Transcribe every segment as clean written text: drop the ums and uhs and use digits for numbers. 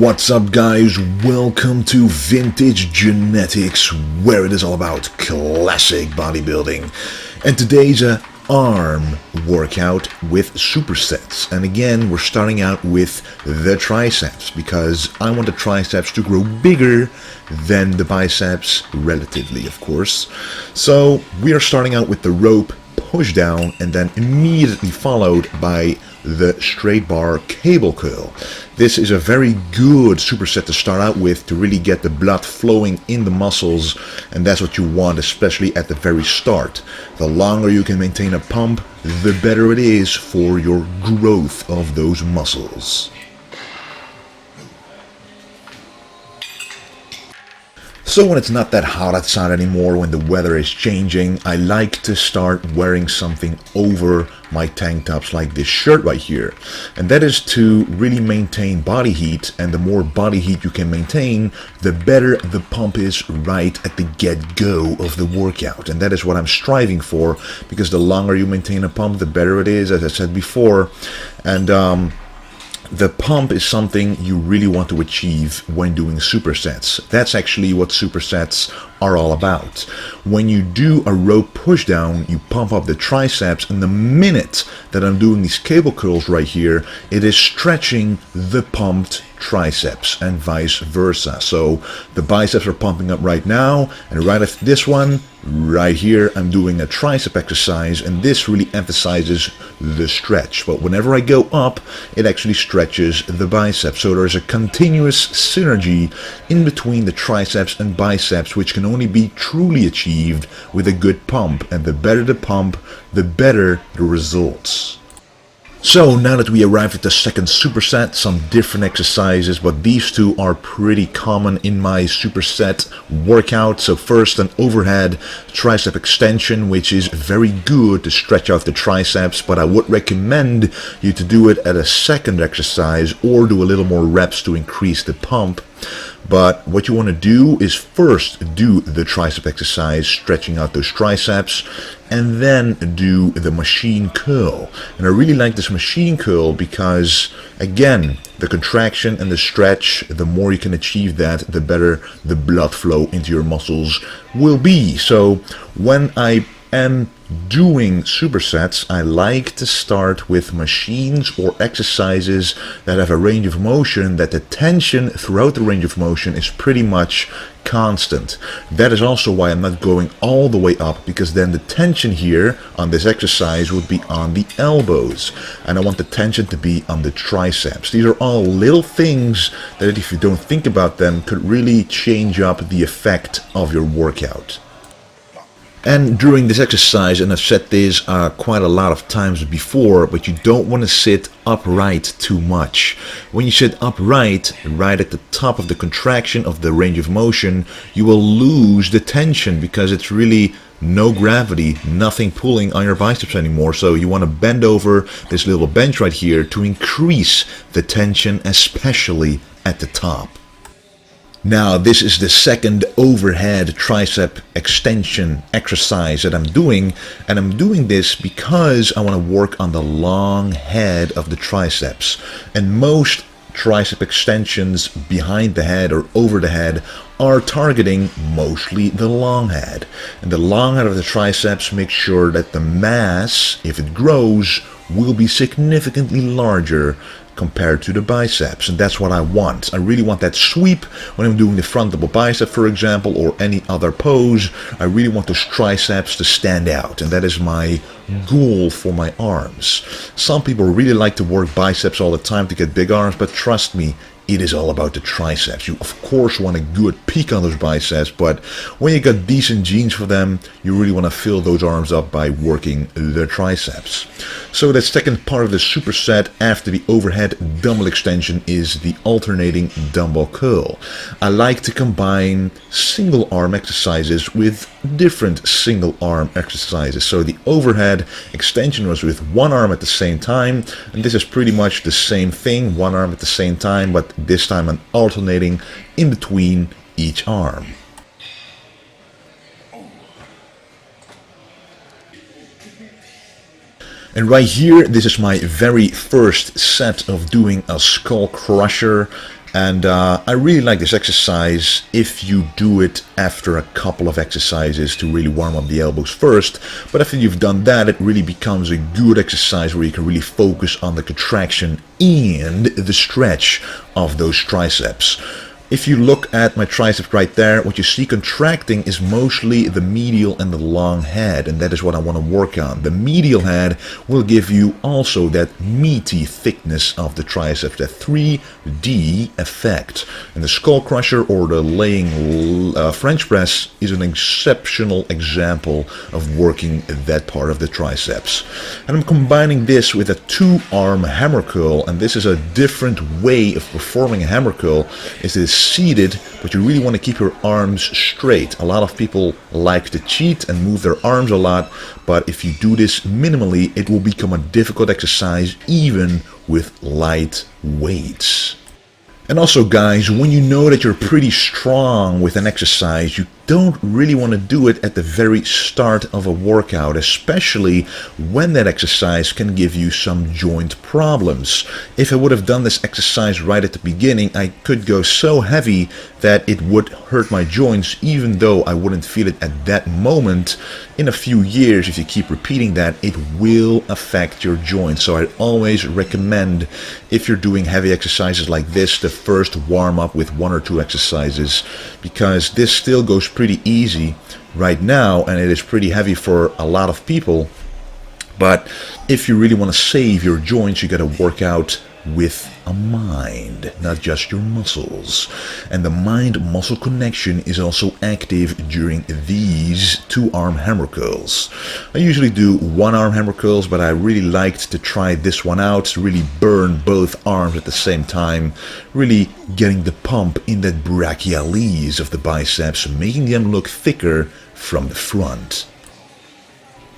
What's up, guys? Welcome to Vintage Genetics, where it is all about classic bodybuilding. And today's a arm workout with supersets. And again, we're starting out with the triceps because I want the triceps to grow bigger than the biceps, relatively, of course. So we are starting out with the rope push down and then immediately followed by the straight bar cable curl. This is a very good superset to start out with to really get the blood flowing in the muscles, and that's what you want, especially at the very start. The longer you can maintain a pump, the better it is for your growth of those muscles. So when it's not that hot outside anymore, when the weather is changing, I like to start wearing something over my tank tops like this shirt right here. And that is to really maintain body heat, and the more body heat you can maintain, the better the pump is right at the get-go of the workout. And that is what I'm striving for, because the longer you maintain a pump, the better it is, as I said before. And the pump is something you really want to achieve when doing supersets. That's actually what supersets are all about. When you do a rope push down, you pump up the triceps, and the minute that I'm doing these cable curls right here, it is stretching the pumped triceps and vice versa. So the biceps are pumping up right now, and right after this one, right here, I'm doing a tricep exercise, and this really emphasizes the stretch. But whenever I go up, it actually stretches the biceps. So there's a continuous synergy in between the triceps and biceps, which can only be truly achieved with a good pump. And the better the pump, the better the results. So now that we arrived at the second superset, some different exercises, but these two are pretty common in my superset workout. So first, an overhead tricep extension, which is very good to stretch out the triceps, but I would recommend you to do it at a second exercise or do a little more reps to increase the pump. But what you want to do is first do the tricep exercise, stretching out those triceps, and then do the machine curl. And I really like this machine curl because, again, the contraction and the stretch, the more you can achieve that, the better the blood flow into your muscles will be. So when I am doing supersets, I like to start with machines or exercises that have a range of motion that the tension throughout the range of motion is pretty much constant. That is also why I'm not going all the way up, because then the tension here on this exercise would be on the elbows, and I want the tension to be on the triceps. These are all little things that, if you don't think about them, could really change up the effect of your workout. And during this exercise, and I've said this quite a lot of times before, but you don't want to sit upright too much. When you sit upright, right at the top of the contraction of the range of motion, you will lose the tension because it's really no gravity, nothing pulling on your biceps anymore. So you want to bend over this little bench right here to increase the tension, especially at the top. Now, this is the second overhead tricep extension exercise that I'm doing, and I'm doing this because I want to work on the long head of the triceps. And most tricep extensions behind the head or over the head are targeting mostly the long head. And the long head of the triceps makes sure that the mass, if it grows, will be significantly larger compared to the biceps, and that's what I want. I really want that sweep when I'm doing the front double bicep, for example, or any other pose. I really want those triceps to stand out, and that is my goal for my arms. Some people really like to work biceps all the time to get big arms, but trust me, it is all about the triceps. You of course want a good peak on those biceps, but when you got decent genes for them, you really want to fill those arms up by working the triceps. So the second part of the superset after the overhead dumbbell extension is the alternating dumbbell curl. I like to combine single arm exercises with different single arm exercises. So the overhead extension was with one arm at the same time, and this is pretty much the same thing, one arm at the same time, but this time I'm alternating in between each arm. And right here, this is my very first set of doing a skull crusher. And I really like this exercise if you do it after a couple of exercises to really warm up the elbows first. But after you've done that, it really becomes a good exercise where you can really focus on the contraction and the stretch of those triceps. If you look at my tricep right there, what you see contracting is mostly the medial and the long head, and that is what I want to work on. The medial head will give you also that meaty thickness of the triceps, that 3D effect. And the skull crusher or the laying French press is an exceptional example of working that part of the triceps. And I'm combining this with a 2-arm hammer curl, and this is a different way of performing a hammer curl. Is this seated, but you really want to keep your arms straight. A lot of people like to cheat and move their arms a lot, but if you do this minimally, it will become a difficult exercise even with light weights. And also guys, when you know that you're pretty strong with an exercise, you don't really want to do it at the very start of a workout, especially when that exercise can give you some joint problems. If I would have done this exercise right at the beginning, I could go so heavy that it would hurt my joints, even though I wouldn't feel it at that moment. In a few years, if you keep repeating that, it will affect your joints. So I always recommend, if you're doing heavy exercises like this, to first warm up with 1 or 2 exercises, because this still goes pretty easy right now and it is pretty heavy for a lot of people. But if you really want to save your joints, you got to work out with a mind, not just your muscles. And the mind-muscle connection is also active during these 2-arm hammer curls. I usually do 1-arm hammer curls, but I really liked to try this one out to really burn both arms at the same time, really getting the pump in that brachialis of the biceps, making them look thicker from the front.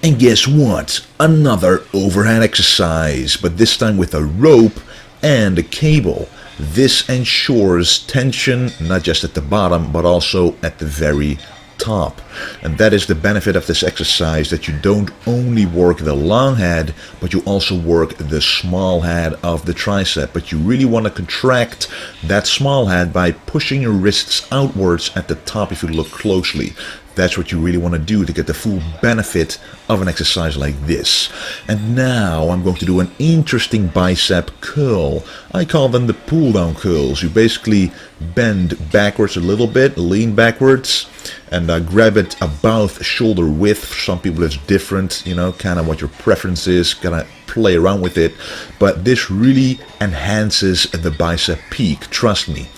And guess what? Another overhead exercise, but this time with a rope and a cable. This ensures tension not just at the bottom but also at the very top. And that is the benefit of this exercise, that you don't only work the long head, but you also work the small head of the tricep. But you really want to contract that small head by pushing your wrists outwards at the top if you look closely. That's what you really want to do to get the full benefit of an exercise like this. And now I'm going to do an interesting bicep curl. I call them the pull down curls. You basically bend backwards a little bit, lean backwards, and grab it about shoulder width. For some people it's different, you know, kind of what your preference is, kind of play around with it. But this really enhances the bicep peak, trust me.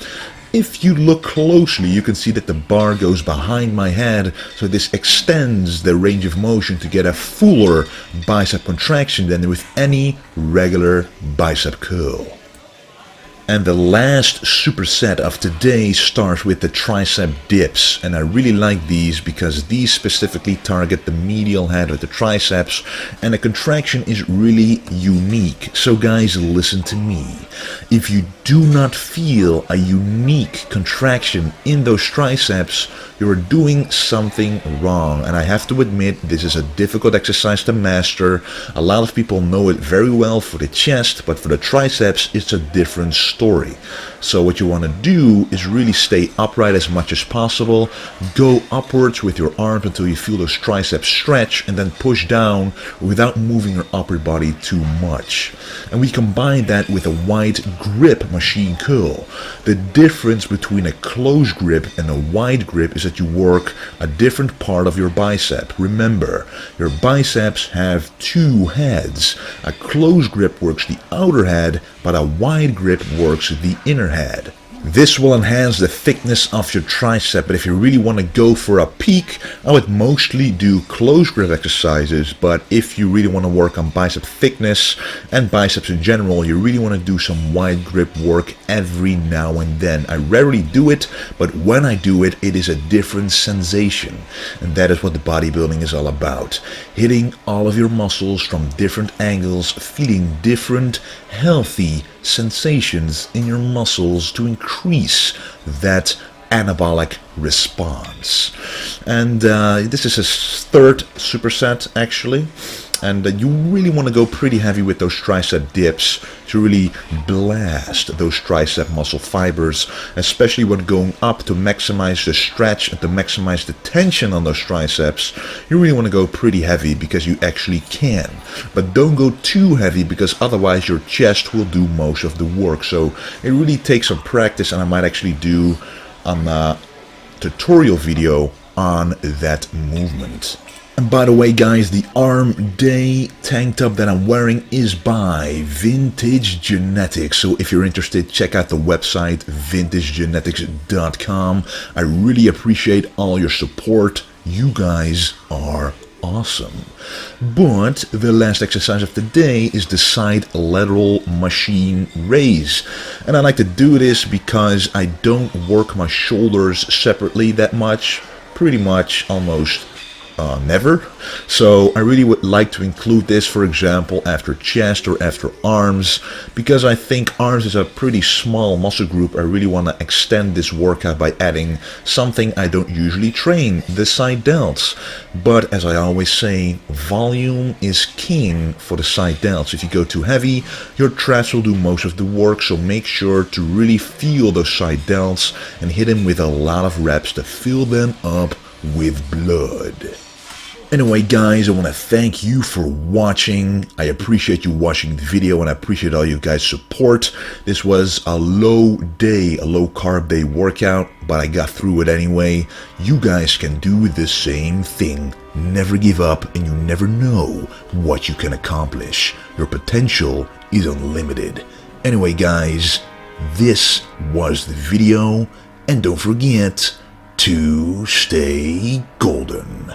If you look closely, you can see that the bar goes behind my head, so this extends the range of motion to get a fuller bicep contraction than with any regular bicep curl. And the last superset of today starts with the tricep dips, and I really like these because these specifically target the medial head of the triceps, and the contraction is really unique. So guys, listen to me. If you do not feel a unique contraction in those triceps, you're doing something wrong. And I have to admit, this is a difficult exercise to master. A lot of people know it very well for the chest, but for the triceps it's a different story. So what you want to do is really stay upright as much as possible, go upwards with your arms until you feel those triceps stretch, and then push down without moving your upper body too much. And we combine that with a wide grip machine curl. The difference between a close grip and a wide grip is that you work a different part of your bicep. Remember, your biceps have 2 heads. A close grip works the outer head, but a wide grip works the inner head. This will enhance the thickness of your tricep, but if you really want to go for a peak, I would mostly do close grip exercises. But if you really want to work on bicep thickness and biceps in general, you really want to do some wide grip work every now and then. I rarely do it, but when I do it, it is a different sensation. And that is what the bodybuilding is all about. Hitting all of your muscles from different angles, feeling different, healthy sensations in your muscles to increase that anabolic response. And this is his 3rd superset actually, and you really want to go pretty heavy with those tricep dips to really blast those tricep muscle fibers, especially when going up to maximize the stretch and to maximize the tension on those triceps. You really want to go pretty heavy because you actually can, but don't go too heavy because otherwise your chest will do most of the work. So it really takes some practice, and I might actually do a tutorial video on that movement. And by the way guys, the Arm Day tank top that I'm wearing is by Vintage Genetics. So if you're interested, check out the website vintagegenetics.com. I really appreciate all your support. You guys are awesome. But the last exercise of the day is the side lateral machine raise. And I like to do this because I don't work my shoulders separately that much. Pretty much almost never. So I really would like to include this, for example, after chest or after arms, because I think arms is a pretty small muscle group. I really want to extend this workout by adding something I don't usually train, the side delts. But as I always say, volume is king for the side delts. If you go too heavy, your traps will do most of the work, so make sure to really feel those side delts and hit them with a lot of reps to fill them up with blood. Anyway guys, I want to thank you for watching. I appreciate you watching the video, and I appreciate all you guys' support. This was a low carb day workout, but I got through it anyway. You guys can do the same thing. Never give up, and you never know what you can accomplish. Your potential is unlimited. Anyway guys, this was the video, and don't forget to stay golden.